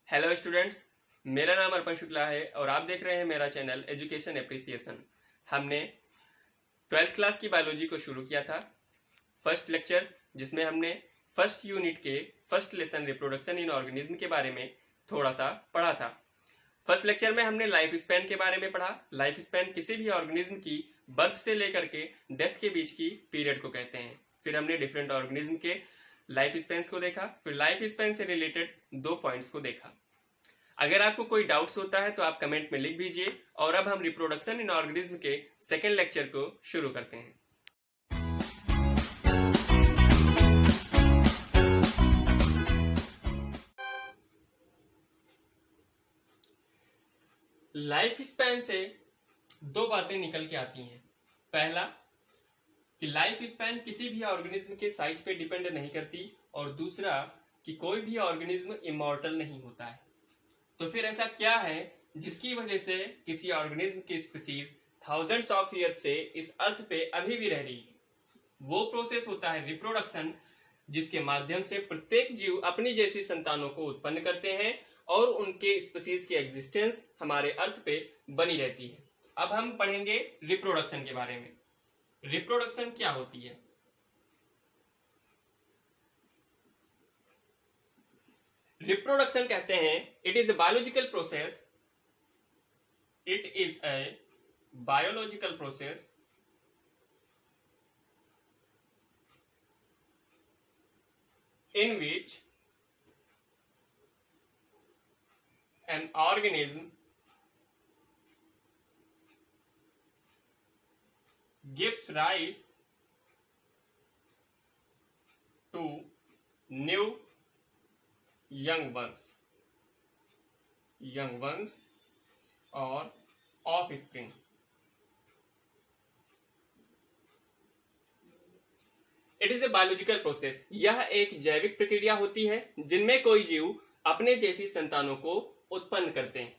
Hello students, मेरा नाम अर्पण शुक्ला है और आप देख रहे हैं मेरा चैनल एजुकेशन एप्रिसिएशन। हमने 12th क्लास की बायोलॉजी को शुरू किया था। फर्स्ट लेक्चर जिसमें हमने फर्स्ट यूनिट के first lesson reproduction in organism के बारे में थोड़ा सा पढ़ा था। फर्स्ट लेक्चर में हमने लाइफ स्पैन के बारे में पढ़ा। लाइफ स्पैन किसी भी ऑर्गेनिज्म की बर्थ से लेकर के डेथ के बीच की पीरियड को कहते हैं। फिर हमने डिफरेंट ऑर्गेनिज्म के लाइफ स्पैन्स को देखा। फिर लाइफ स्पैन से रिलेटेड 2 पॉइंट्स को देखा। अगर आपको कोई डाउट्स होता है तो आप कमेंट में लिख दीजिए। और अब हम रिप्रोडक्शन इन ऑर्गेनिज्म के सेकेंड लेक्चर को शुरू करते हैं। लाइफ स्पैन से 2 बातें निकल के आती हैं। पहला कि लाइफ स्पैन किसी भी ऑर्गेनिज्म के साइज पे डिपेंड नहीं करती, और दूसरा कि कोई भी ऑर्गेनिज्म इमॉर्टल नहीं होता है। तो फिर ऐसा क्या है जिसकी वजह से किसी ऑर्गेनिज्म की स्पीसीज थाउजेंड्स ऑफ ईयर्स से इस अर्थ पे अभी भी रह रही है? वो प्रोसेस होता है रिप्रोडक्शन, जिसके माध्यम से प्रत्येक जीव अपनी जैसी संतानों को उत्पन्न करते हैं और उनके स्पीसीज की एग्जिस्टेंस हमारे अर्थ पे बनी रहती है। अब हम पढ़ेंगे रिप्रोडक्शन के बारे में। रिप्रोडक्शन क्या होती है? रिप्रोडक्शन कहते हैं it is a biological process in which an organism gives rise to new young ones or offspring. It is a biological process. यह एक जैविक प्रक्रिया होती है जिनमें कोई जीव अपने जैसी संतानों को उत्पन्न करते हैं।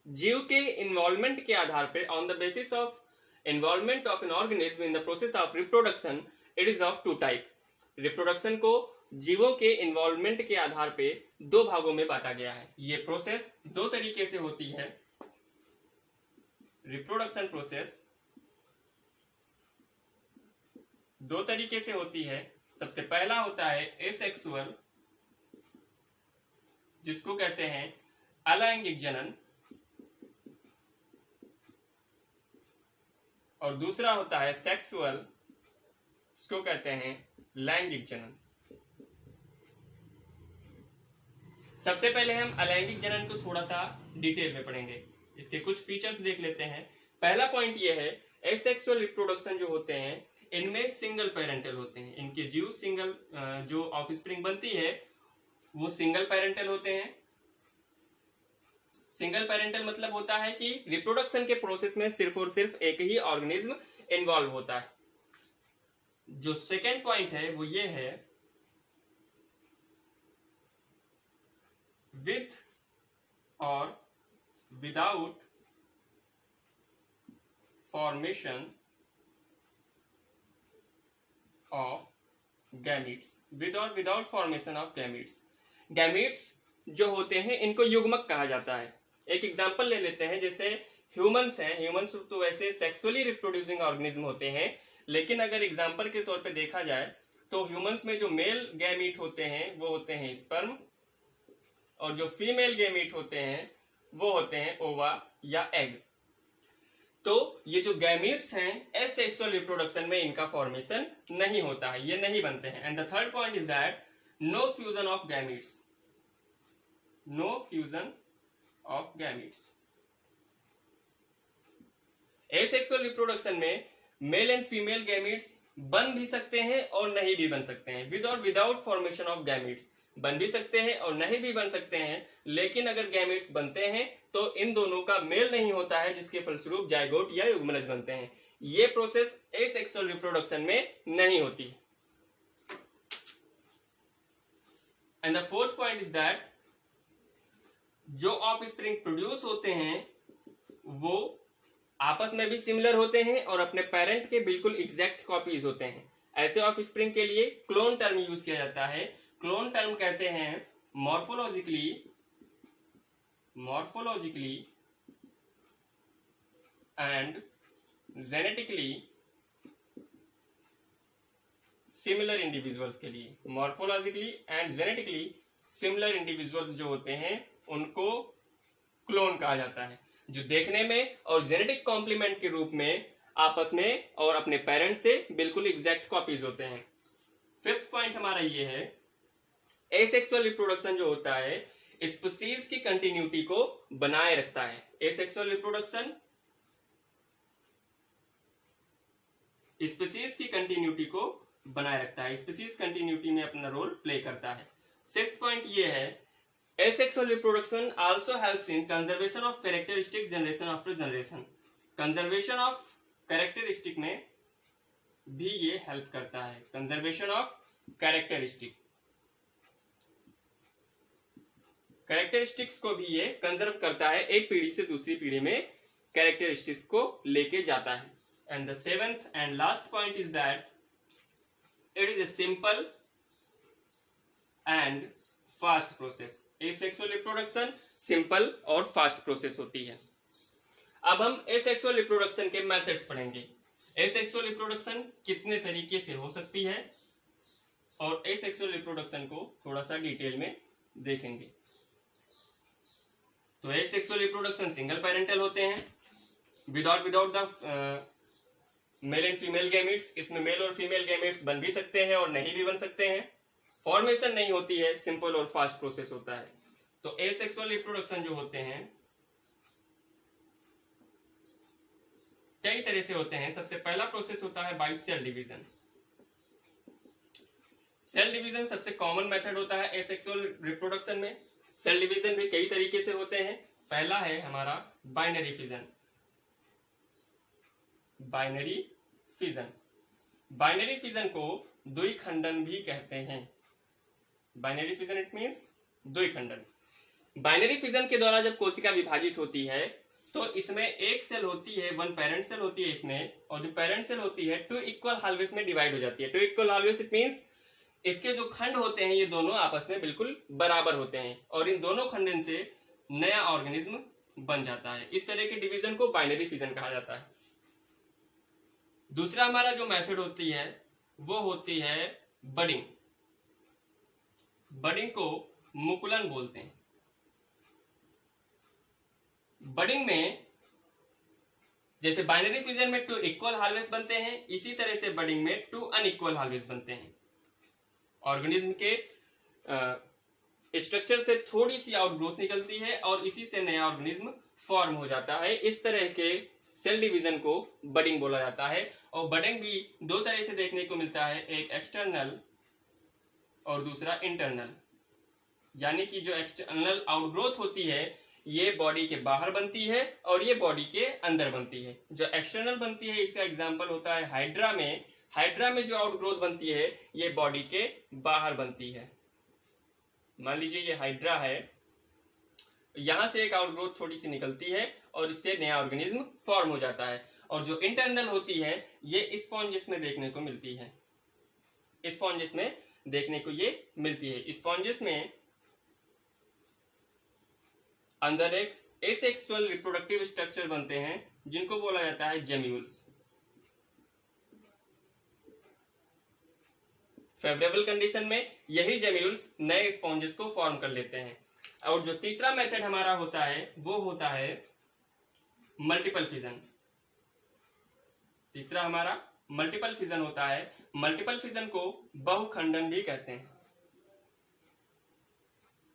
जीव के इन्वॉल्वमेंट के आधार पर, on the basis of involvement of an organism in the process of reproduction, it is of 2 type. Reproduction को जीवों के इन्वॉल्वमेंट के आधार पे 2 भागों में बांटा गया है। ये प्रोसेस 2 तरीके से होती है। रिप्रोडक्शन प्रोसेस 2 तरीके से होती है। सबसे पहला होता है एसेक्सुअल, जिसको कहते हैं अलैंगिक जनन, और दूसरा होता है सेक्सुअल, इसको कहते हैं लैंगिक जनन। सबसे पहले हम अलैंगिक जनन को थोड़ा सा डिटेल में पढ़ेंगे। इसके कुछ फीचर्स देख लेते हैं। पहला पॉइंट ये है, एसेक्सुअल रिप्रोडक्शन जो होते हैं इनमें सिंगल पेरेंटल होते हैं। इनके जीव सिंगल, जो ऑफस्प्रिंग बनती है वो सिंगल पेरेंटल होते हैं। सिंगल पेरेंटल मतलब होता है कि रिप्रोडक्शन के प्रोसेस में सिर्फ और सिर्फ एक ही ऑर्गेनिज्म इन्वॉल्व होता है। जो सेकेंड पॉइंट है वो ये है, विथ और without formation of gametes. With और without formation of gametes. Gametes जो होते हैं इनको युग्मक कहा जाता है। एक एग्जांपल ले लेते हैं, जैसे ह्यूमंस हैं। ह्यूमंस तो वैसे सेक्सुअली रिप्रोड्यूसिंग ऑर्गेनिज्म होते हैं, लेकिन अगर एग्जांपल के तौर पे देखा जाए तो ह्यूमंस में जो मेल गैमीट होते हैं वो होते हैं स्पर्म, और जो फीमेल गैमीट होते हैं वो होते हैं ओवा या एग। तो ये जो गैमीट्स हैं एसेक्सुअल रिप्रोडक्शन में इनका फॉर्मेशन नहीं होता है, ये नहीं बनते हैं। And the third point is that no fusion of gametes. No fusion of gametes. Asexual reproduction में मेल एंड फीमेल गैमीट्स बन भी सकते हैं और नहीं भी बन सकते हैं। विद और विदाउट फॉर्मेशन ऑफ गैमीट्स बन भी सकते हैं और नहीं भी बन सकते हैं। लेकिन अगर गैमीट्स बनते हैं तो इन दोनों का मेल नहीं होता है, जिसके फलस्वरूप जाइगोट या युग्मनज बनते हैं। ये प्रोसेस एसेक्सुअल रिप्रोडक्शन में नहीं होती। And the fourth point is that जो ऑफस्प्रिंग प्रोड्यूस होते हैं वो आपस में भी सिमिलर होते हैं और अपने पेरेंट के बिल्कुल एग्जैक्ट कॉपीज होते हैं। ऐसे ऑफस्प्रिंग के लिए क्लोन टर्म यूज किया जाता है। क्लोन टर्म कहते हैं morphologically morphologically and genetically similar individuals के लिए, morphologically and genetically similar individuals जो होते हैं उनको क्लोन कहा जाता है, जो देखने में और जेनेटिक कॉम्प्लीमेंट के रूप में आपस में और अपने पेरेंट्स से बिल्कुल एग्जैक्ट कॉपीज होते हैं। फिफ्थ पॉइंट हमारा ये है, एसेक्सुअल रिप्रोडक्शन जो होता है स्पीशीज की कंटिन्यूटी को बनाए रखता है। एसेक्सुअल रिप्रोडक्शन स्पीशीज की कंटिन्यूटी को बनाए रखता है, स्पीशीज कंटिन्यूटी में अपना रोल प्ले करता है। सिक्स्थ पॉइंट ये है, asexual reproduction also helps in conservation of characteristics generation after generation। Conservation of characteristic में भी ये हेल्प करता है, कंजर्वेशन ऑफ कैरेक्टरिस्टिक्स को भी ये कंजर्व करता है, एक पीढ़ी से दूसरी पीढ़ी में कैरेक्टरिस्टिक्स को लेके जाता है। And the seventh and last point is that it is a simple and fast process. Asexual reproduction simple और फास्ट प्रोसेस होती है। अब हम एसेक्सुअल रिप्रोडक्शन के मेथड्स पढ़ेंगे। एसेक्सुअल रिप्रोडक्शन कितने तरीके से हो सकती है और एसेक्सुअल रिप्रोडक्शन को थोड़ा सा डिटेल में देखेंगे। तो एसेक्सुअल रिप्रोडक्शन सिंगल पेरेंटल होते हैं, without the mail and female gametes. इसमें मेल और फीमेल गैमेट्स बन भी सकते हैं और नहीं भी बन सकते हैं, फॉर्मेशन नहीं होती है, सिंपल और फास्ट प्रोसेस होता है। तो एसेक्सुअल रिप्रोडक्शन जो होते हैं कई तरह से होते हैं। सबसे पहला प्रोसेस होता है by cell division. Cell division सबसे कॉमन मेथड होता है एसेक्सुअल रिप्रोडक्शन में। सेल डिवीजन भी कई तरीके से होते हैं। पहला है हमारा binary fission. Binary fission, binary fission को द्विखंडन भी कहते हैं। बाइनरी फिजन इट मींस द्विखंडन। बाइनरी फिजन के द्वारा जब कोशिका विभाजित होती है तो इसमें एक सेल होती है, वन पेरेंट सेल होती है इसमें, और जो पेरेंट सेल होती है टू इक्वल हाल्वेज में डिवाइड हो जाती है। टू इक्वल हाल्वेज इट मींस इसके जो खंड होते हैं ये दोनों आपस में बिल्कुल बराबर होते हैं और इन दोनों खंडन से नया ऑर्गेनिज्म बन जाता है। इस तरह के डिवीजन को बाइनरी फिजन कहा जाता है। दूसरा हमारा जो मेथड होती है वो होती है बडिंग। बडिंग को मुकुलन बोलते हैं। बडिंग में जैसे बाइनरी फिजन में टू इक्वल हाल्वेज बनते हैं, इसी तरह से बडिंग में टू अनइक्वल हाल्वेज बनते हैं। ऑर्गेनिज्म के स्ट्रक्चर से थोड़ी सी आउटग्रोथ निकलती है और इसी से नया ऑर्गेनिज्म फॉर्म हो जाता है। इस तरह के सेल डिवीजन को बडिंग बोला जाता है। और बडिंग भी दो तरह से देखने को मिलता है, एक एक्सटर्नल और दूसरा इंटरनल। यानी कि जो एक्सटर्नल आउटग्रोथ होती है ये बॉडी के बाहर बनती है और ये बॉडी के अंदर बनती है। जो एक्सटर्नल बनती है इसका एग्जांपल होता है हाइड्रा में। हाइड्रा में जो आउटग्रोथ बनती है ये बॉडी के बाहर बनती है। मान लीजिए ये हाइड्रा है, यहां से एक आउटग्रोथ छोटी सी निकलती है और इससे नया ऑर्गेनिज्म फॉर्म हो जाता है। और जो इंटरनल होती है ये स्पॉन्जेस में देखने को मिलती है। स्पॉन्जेस में देखने को ये मिलती है। स्पॉन्जेस में अंदर एक एसेक्सुअल रिप्रोडक्टिव स्ट्रक्चर बनते हैं जिनको बोला जाता है जेम्यूल्स। फेवरेबल कंडीशन में यही जेम्यूल्स नए स्पॉन्जेस को फॉर्म कर लेते हैं। और जो तीसरा मेथड हमारा होता है वो होता है मल्टीपल फिजन। तीसरा हमारा मल्टीपल फिजन होता है। मल्टीपल फिजन को बहुखंडन भी कहते हैं।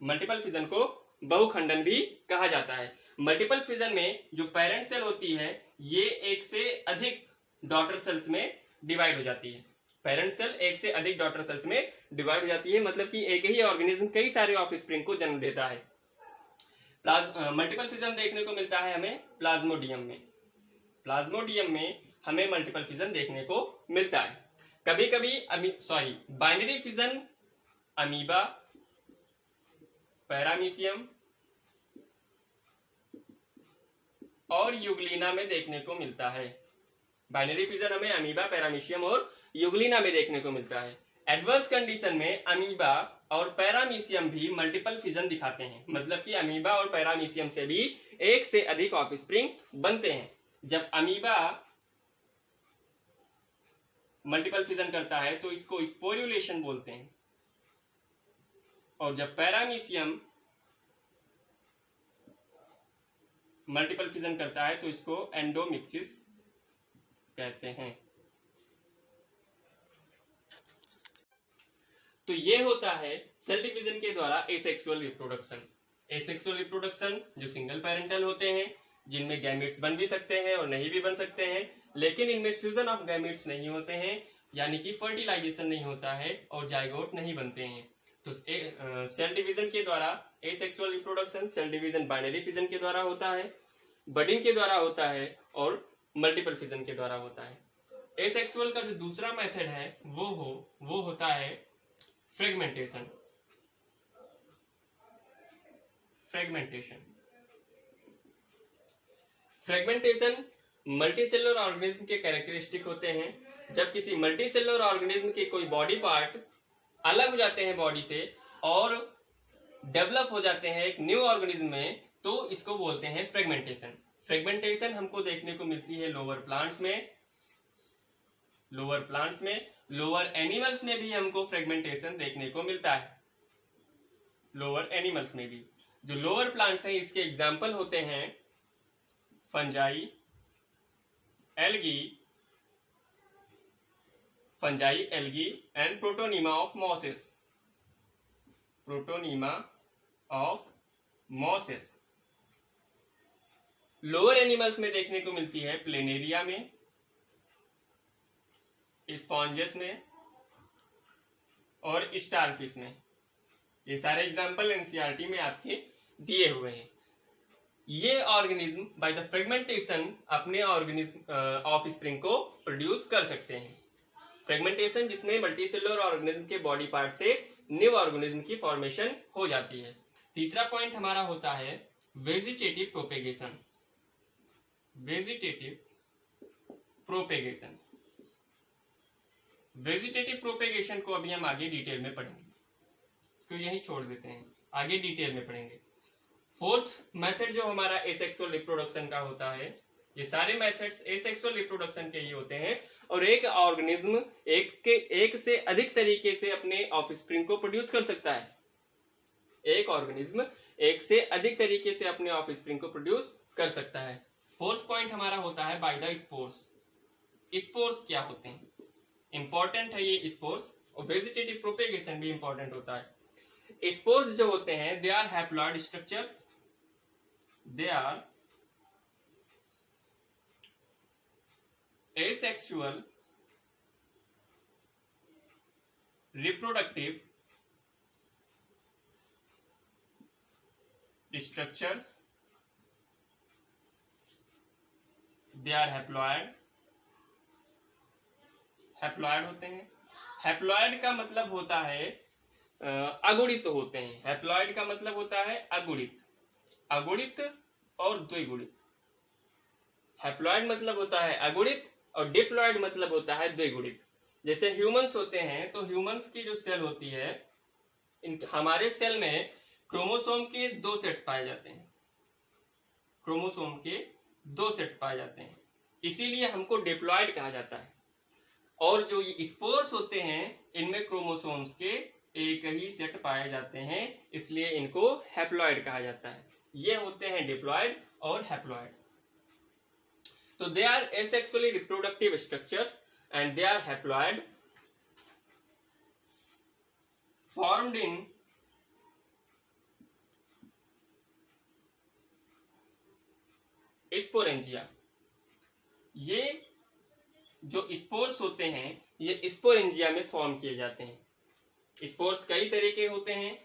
मल्टीपल फिजन को बहुखंडन भी कहा जाता है। मल्टीपल फिजन में जो पेरेंट सेल होती है ये एक से अधिक डॉटर सेल्स में डिवाइड हो जाती है। पेरेंट सेल एक से अधिक डॉटर सेल्स में डिवाइड हो जाती है, मतलब कि एक ही ऑर्गेनिज्म कई सारे ऑफस्प्रिंग को जन्म देता है। मल्टीपल फिजन देखने को मिलता है हमें प्लाज्मोडियम में। प्लाज्मोडियम में हमें मल्टीपल फिजन देखने को मिलता है। कभी कभी बाइनरी फिजन अमीबा, पैरामीशियम और यूग्लिना में देखने को मिलता है। बाइनरी फिजन हमें अमीबा, पैरामीशियम और यूग्लिना में देखने को मिलता है। एडवर्स कंडीशन में अमीबा और पैरामीशियम भी मल्टीपल फिजन दिखाते हैं, मतलब कि अमीबा और पैरामीशियम से भी एक से अधिक ऑफस्प्रिंग बनते हैं। जब अमीबा मल्टीपल फिजन करता है तो इसको स्पोरुलेशन बोलते हैं, और जब पैरामीशियम मल्टीपल फिजन करता है तो इसको एंडोमिक्सिस कहते हैं। तो ये होता है सेल डिवीजन के द्वारा एसेक्सुअल रिप्रोडक्शन। एसेक्सुअल रिप्रोडक्शन जो सिंगल पेरेंटल होते हैं, जिनमें गैमेट्स बन भी सकते हैं और नहीं भी बन सकते हैं, लेकिन इनमें फ्यूजन ऑफ गैमेट्स नहीं होते हैं, यानी कि फर्टिलाइजेशन नहीं होता है और जाइगोट नहीं बनते हैं। तो सेल डिवीजन के द्वारा asexual reproduction cell division binary fission के द्वारा होता है, बडिंग के द्वारा होता है और मल्टीपल फिजन के द्वारा होता है। एसेक्सुअल का जो दूसरा मेथड है वो होता है फ्रेगमेंटेशन। फ्रेगमेंटेशन मल्टीसेलुलर ऑर्गेनिज्म के कैरेक्टरिस्टिक होते हैं। जब किसी मल्टीसेलुलर ऑर्गेनिज्म के कोई बॉडी पार्ट अलग हो जाते हैं बॉडी से और डेवलप हो जाते हैं एक न्यू ऑर्गेनिज्म में, तो इसको बोलते हैं फ्रेगमेंटेशन। फ्रेगमेंटेशन हमको देखने को मिलती है लोअर प्लांट्स में, लोअर एनिमल्स में भी हमको फ्रेगमेंटेशन देखने को मिलता है। लोअर एनिमल्स में भी जो लोअर प्लांट्स हैं, इसके एग्जाम्पल होते हैं fungi, algae and protonema of mosses. Lower animals में देखने को मिलती है प्लेनेरिया में, स्पॉन्जेस में और स्टारफिश में। ये सारे एग्जाम्पल एनसीईआरटी में आपके दिए हुए हैं। ये ऑर्गेनिज्म बाय द फ्रेगमेंटेशन अपने ऑफस्प्रिंग को प्रोड्यूस कर सकते हैं। फ्रेगमेंटेशन जिसमें मल्टीसेलुलर ऑर्गेनिज्म के बॉडी पार्ट से न्यू ऑर्गेनिज्म की फॉर्मेशन हो जाती है। तीसरा पॉइंट हमारा होता है वेजिटेटिव प्रोपेगेशन। वेजिटेटिव प्रोपेगेशन को अभी हम आगे डिटेल में पढ़ेंगे, इसको यहीं छोड़ देते हैं, आगे डिटेल में पढ़ेंगे। फोर्थ मेथड जो हमारा एसेक्सुअल रिप्रोडक्शन का होता है, ये सारे मेथड्स एसेक्सुअल रिप्रोडक्शन के ही होते हैं, और एक ऑर्गेनिज्म एक से अधिक तरीके से अपने ऑफस्प्रिंग को प्रोड्यूस कर सकता है। एक ऑर्गेनिज्म एक से अधिक तरीके से अपने ऑफस्प्रिंग को प्रोड्यूस कर सकता है। फोर्थ पॉइंट हमारा होता है बाय द स्पोर्स। स्पोर्स क्या होते हैं? इंपॉर्टेंट है ये स्पोर्स, और वेजिटेटिव प्रोपेगेशन भी इंपॉर्टेंट होता है। स्पोर्स जो होते हैं they are haploid structures, they are asexual reproductive structures, they are haploid होते हैं। हैप्लॉइड का मतलब होता है अगुणित होते हैं। हैप्लॉइड का मतलब होता है अगुणित और द्विगुणित। हैप्लॉइड मतलब होता है अगुणित और डिप्लॉइड मतलब होता है द्विगुणित। जैसे ह्यूमंस होते हैं, तो ह्यूमंस की जो सेल होती है, हमारे सेल में क्रोमोसोम के 2 सेट्स पाए जाते हैं, इसीलिए हमको डिप्लॉइड कहा जाता है। और जो ये स्पोर्स होते हैं, इनमें क्रोमोसोम्स के एक ही सेट पाए जाते हैं, इसलिए इनको हैप्लॉइड कहा जाता है। ये होते हैं डिप्लॉइड और haploid. So they are asexually reproductive structures and they are haploid, formed in sporangia। ये जो स्पोर्स होते हैं ये स्पोरेंजिया में फॉर्म किए जाते हैं। स्पोर्स कई तरह के होते हैं,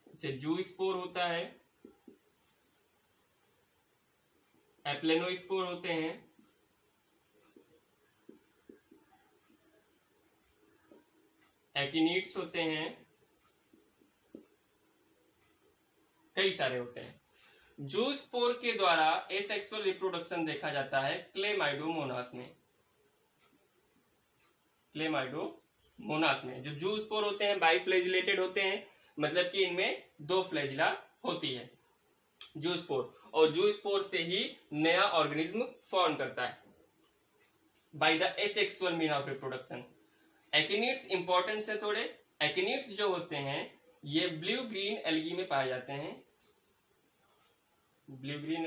जैसे जू स्पोर होता है, एप्लेनो स्पोर होते हैं, एकिनीड्स होते हैं, कई सारे होते हैं। जू स्पोर के द्वारा एसेक्सुअल रिप्रोडक्शन देखा जाता है क्लेमाइडोमोनास में। मोनास में जो जूस्पोर होते हैं बाइफ्लैजिलेटेड होते हैं, मतलब कि इनमें 2 फ्लैजिला होती है जूस्पोर, और जूस्पोर से ही नया ऑर्गेनिज्म फॉर्म करता है by the asexual mean of reproduction. Akinetes importance है थोड़े। एकिनिड्स जो होते हैं ये ब्लू ग्रीन एल्गी में पाए जाते हैं, ब्लू ग्रीन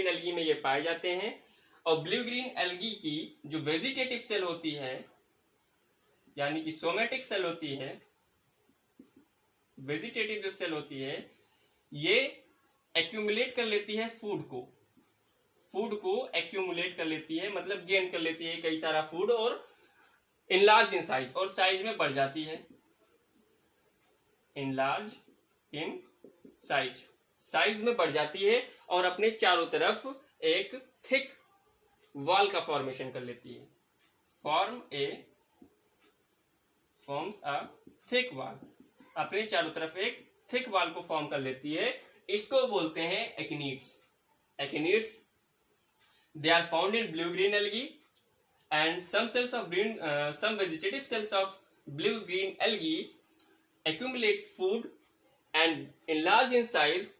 एल्गी में ये पाए जाते हैं। और ब्लू ग्रीन एल्गी की जो वेजिटेटिव सेल होती है, यानी कि सोमेटिक सेल होती है, वेजिटेटिव जो सेल होती है ये एक्यूमुलेट कर लेती है फूड को एक्यूमुलेट कर लेती है, मतलब गेन कर लेती है कई सारा फूड, और इनलार्ज इन साइज, और साइज में बढ़ जाती है, इनलार्ज इन साइज में बढ़ जाती है, और अपने चारों तरफ एक थिक वॉल का फॉर्मेशन कर लेती है, फॉर्म्स अ थिक वॉल, अपने चारों तरफ एक थिक वॉल को फॉर्म कर लेती है। इसको बोलते हैं akinetes. They are found in blue green algae and some vegetative cells of blue green algae accumulate food and enlarge in size,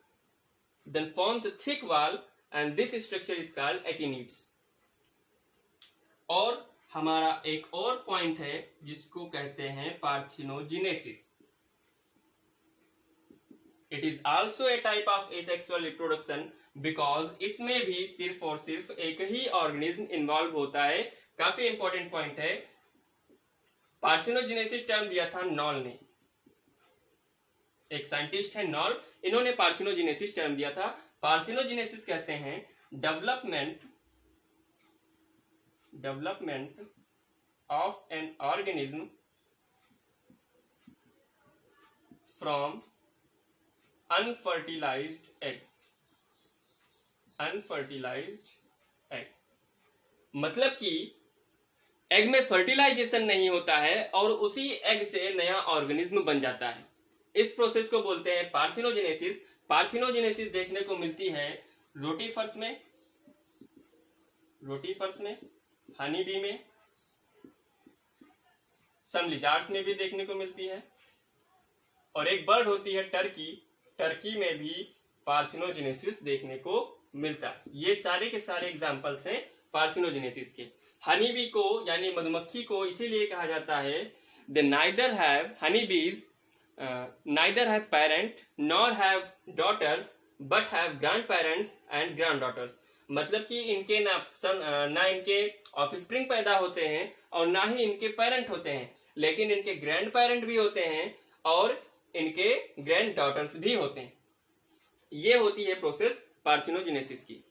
then forms a thick wall, and this structure is called achinids. और हमारा एक और point है जिसको कहते हैं parthenogenesis. It is also a type of asexual reproduction, because इसमें भी सिर्फ और सिर्फ एक ही ऑर्गेनिज्म इन्वॉल्व होता है। काफी इंपॉर्टेंट पॉइंट है। पार्थिनोजेनेसिस टर्म दिया था नॉल ने, एक साइंटिस्ट है नॉल, इन्होंने पार्थिनोजेनेसिस टर्म दिया था। पार्थिनोजेनेसिस कहते हैं development of an organism from unfertilised egg. मतलब कि एग में फर्टिलाइजेशन नहीं होता है और उसी एग से नया ऑर्गेनिज्म बन जाता है। इस प्रोसेस को बोलते हैं पार्थिनोजेनेसिस। पार्थिनोजेनेसिस देखने को मिलती है रोटीफर्स में, हनी बी में, सम लिजार्ड्स में भी देखने को मिलती है, और एक बर्ड होती है टर्की में भी पार्थिनोजेनेसिस देखने को मिलता है। ये सारे के सारे एग्जांपल्स हैं पार्थिनोजेनेसिस के। हनी बी को यानी मधुमक्खी को इसीलिए कहा जाता है दे neither have, honey bees neither have parent nor have daughters but have grandparents and granddaughters. मतलब कि इनके ना इनके ऑफस्प्रिंग पैदा होते हैं और ना ही इनके पेरेंट होते हैं, लेकिन इनके ग्रैंड पेरेंट भी होते हैं और इनके ग्रैंड डॉटर्स भी होते हैं। ये होती है प्रोसेस पार्थिनोजेनेसिस की।